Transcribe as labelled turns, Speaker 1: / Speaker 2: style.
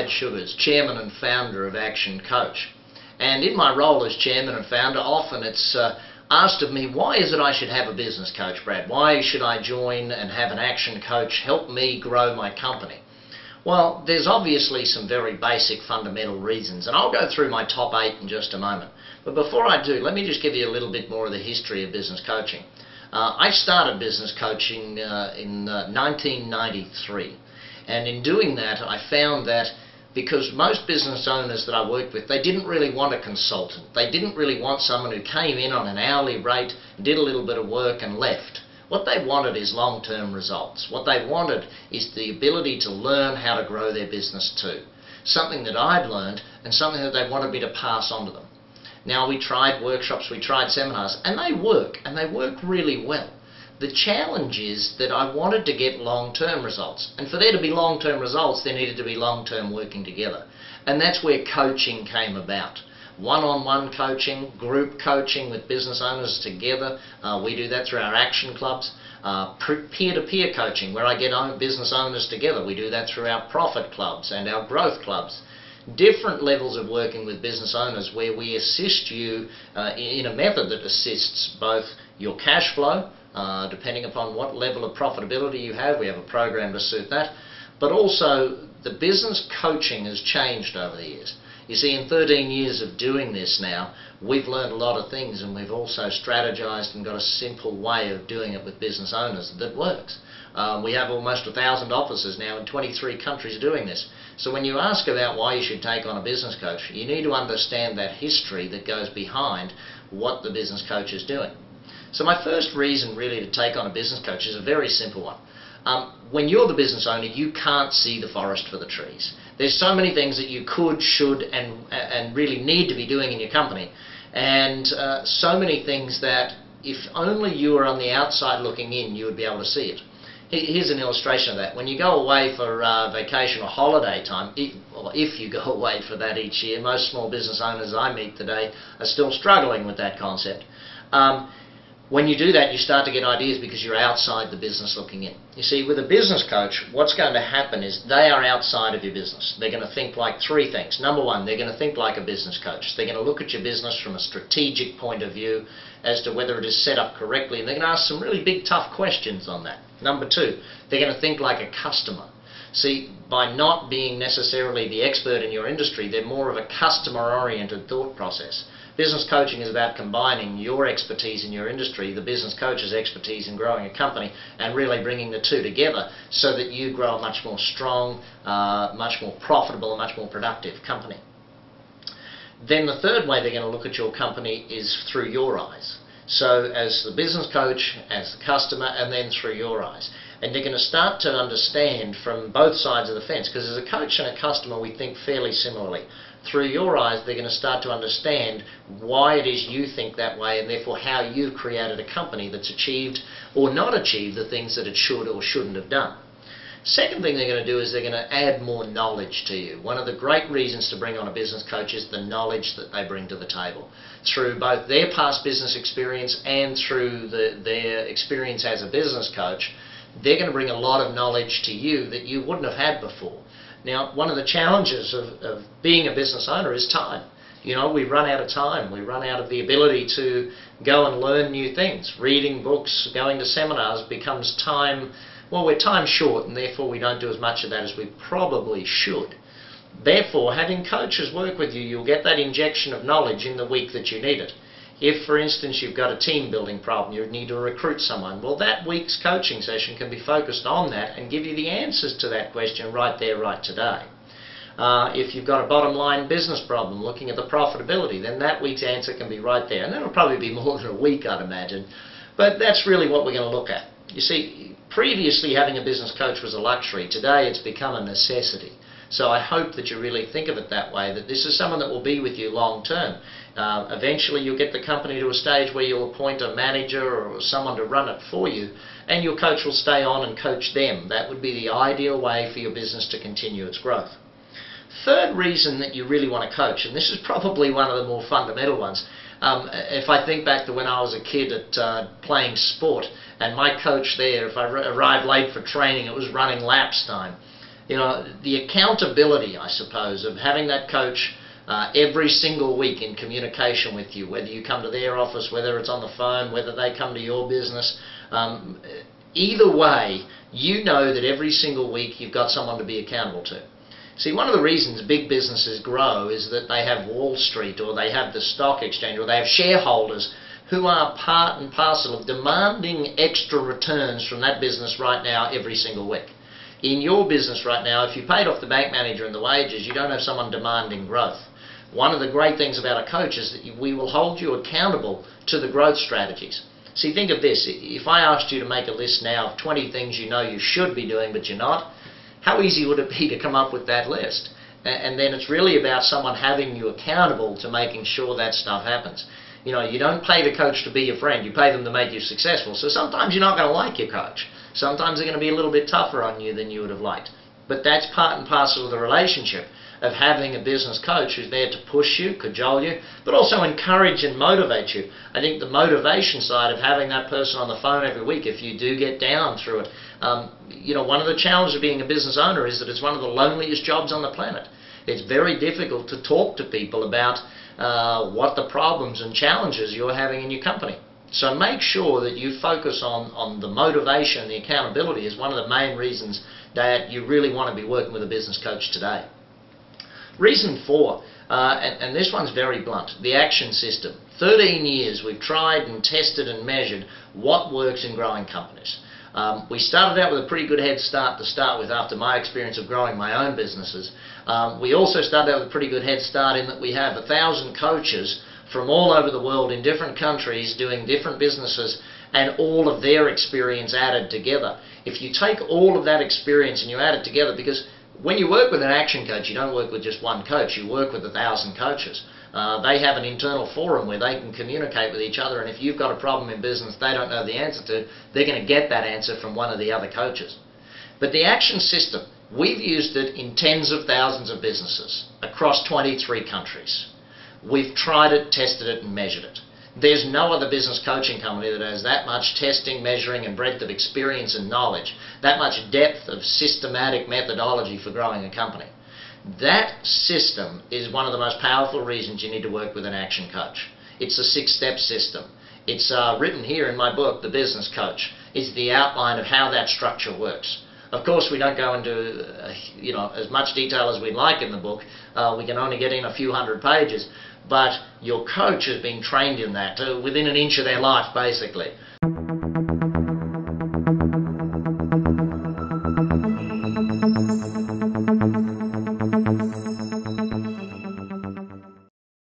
Speaker 1: Brad Sugars, Chairman and Founder of Action Coach. And in my role as Chairman and Founder, often it's asked of me, why is it I should have a business coach, Brad? Why should I join and have an Action Coach help me grow my company? Well, there's obviously some very basic fundamental reasons, and I'll go through my top 8 in just a moment. But before I do, let me just give you a little bit more of the history of business coaching. I started business coaching in 1993, and in doing that I found that because most business owners that I worked with, they didn't really want a consultant. They didn't really want someone who came in on an hourly rate, did a little bit of work and left. What they wanted is long-term results. What they wanted is the ability to learn how to grow their business too. Something that I'd learned and something that they wanted me to pass on to them. Now, we tried workshops, we tried seminars, and they work really well. The challenge is that I wanted to get long-term results, and for there to be long-term results, there needed to be long-term working together. And that's where coaching came about. One-on-one coaching, group coaching with business owners together. We do that through our action clubs. Peer-to-peer coaching, where I get business owners together. We do that through our profit clubs and our growth clubs. Different levels of working with business owners where we assist you in a method that assists both your cash flow, depending upon what level of profitability you have. We have a program to suit that. But also, the business coaching has changed over the years. You see, in 13 years of doing this now, we've learned a lot of things, and we've also strategized and got a simple way of doing it with business owners that works. We have almost 1,000 offices now in 23 countries doing this. So when you ask about why you should take on a business coach, you need to understand that history that goes behind what the business coach is doing. So my first reason really to take on a business coach is a very simple one. When you're the business owner, you can't see the forest for the trees. There's so many things that you could, should, and really need to be doing in your company, and so many things that if only you were on the outside looking in, you would be able to see it. Here's an illustration of that. When you go away for vacation or holiday time, if you go away for that each year, most small business owners I meet today are still struggling with that concept. When you do that, you start to get ideas because you're outside the business looking in. You see, with a business coach, what's going to happen is they are outside of your business. They're going to think like 3 things. Number 1, they're going to think like a business coach. They're going to look at your business from a strategic point of view as to whether it is set up correctly, and they're going to ask some really big, tough questions on that. Number 2, they're going to think like a customer. See, by not being necessarily the expert in your industry, they're more of a customer-oriented thought process. Business coaching is about combining your expertise in your industry, the business coach's expertise in growing a company, and really bringing the two together so that you grow a much more strong, much more profitable, and much more productive company. Then the third way they're going to look at your company is through your eyes. So as the business coach, as the customer, and then through your eyes. And they're going to start to understand from both sides of the fence, because as a coach and a customer we think fairly similarly. Through your eyes they're going to start to understand why it is you think that way, and therefore how you've created a company that's achieved or not achieved the things that it should or shouldn't have done. Second thing they're going to do is they're going to add more knowledge to you. One of the great reasons to bring on a business coach is the knowledge that they bring to the table. Through both their past business experience and through their experience as a business coach, they're going to bring a lot of knowledge to you that you wouldn't have had before. Now, one of the challenges of being a business owner is time. You know, we run out of time. We run out of the ability to go and learn new things. Reading books, going to seminars becomes time. Well, we're time short, and therefore we don't do as much of that as we probably should. Therefore, having coaches work with you, you'll get that injection of knowledge in the week that you need it. If, for instance, you've got a team building problem, you need to recruit someone, well, that week's coaching session can be focused on that and give you the answers to that question right there, right today. If you've got a bottom line business problem, looking at the profitability, then that week's answer can be right there. And that'll probably be more than a week, I'd imagine. But that's really what we're going to look at. You see, previously having a business coach was a luxury. Today it's become a necessity. So I hope that you really think of it that way, that this is someone that will be with you long term. Eventually you'll get the company to a stage where you'll appoint a manager or someone to run it for you, and your coach will stay on and coach them. That would be the ideal way for your business to continue its growth. Third reason that you really want to coach, and this is probably one of the more fundamental ones, if I think back to when I was a kid at playing sport, and my coach there, if I arrived late for training, it was running laps time. The accountability, I suppose, of having that coach every single week in communication with you, whether you come to their office, whether it's on the phone, whether they come to your business. Either way, you know that every single week you've got someone to be accountable to. See, one of the reasons big businesses grow is that they have Wall Street, or they have the stock exchange, or they have shareholders who are part and parcel of demanding extra returns from that business right now every single week. In your business right now, if you paid off the bank manager and the wages, you don't have someone demanding growth. One of the great things about a coach is that we will hold you accountable to the growth strategies. See, think of this. If I asked you to make a list now of 20 things you know you should be doing but you're not, how easy would it be to come up with that list? And then it's really about someone having you accountable to making sure that stuff happens. You don't pay the coach to be your friend, you pay them to make you successful. So sometimes you're not going to like your coach. Sometimes they're going to be a little bit tougher on you than you would have liked. But that's part and parcel of the relationship of having a business coach who's there to push you, cajole you, but also encourage and motivate you. I think the motivation side of having that person on the phone every week, if you do get down through it, one of the challenges of being a business owner is that it's one of the loneliest jobs on the planet. It's very difficult to talk to people about what the problems and challenges you're having in your company. So make sure that you focus on the motivation and the accountability as one of the main reasons that you really want to be working with a business coach today. Reason 4, and this one's very blunt, the action system. 13 years we've tried and tested and measured what works in growing companies. We started out with a pretty good head start to start with after my experience of growing my own businesses. We also started out with a pretty good head start in that we have 1,000 coaches from all over the world in different countries doing different businesses, and all of their experience added together. If you take all of that experience and you add it together, because when you work with an action coach, you don't work with just one coach, you work with 1,000 coaches. They have an internal forum where they can communicate with each other, and if you've got a problem in business they don't know the answer to, they're going to get that answer from one of the other coaches. But the action system, we've used it in tens of thousands of businesses across 23 countries. We've tried it, tested it, and measured it. There's no other business coaching company that has that much testing, measuring, and breadth of experience and knowledge, that much depth of systematic methodology for growing a company. That system is one of the most powerful reasons you need to work with an action coach. It's a 6-step system. It's written here in my book, The Business Coach. It's the outline of how that structure works. Of course, we don't go into as much detail as we'd like in the book. We can only get in a few hundred pages. But your coach has been trained in that within an inch of their life, basically.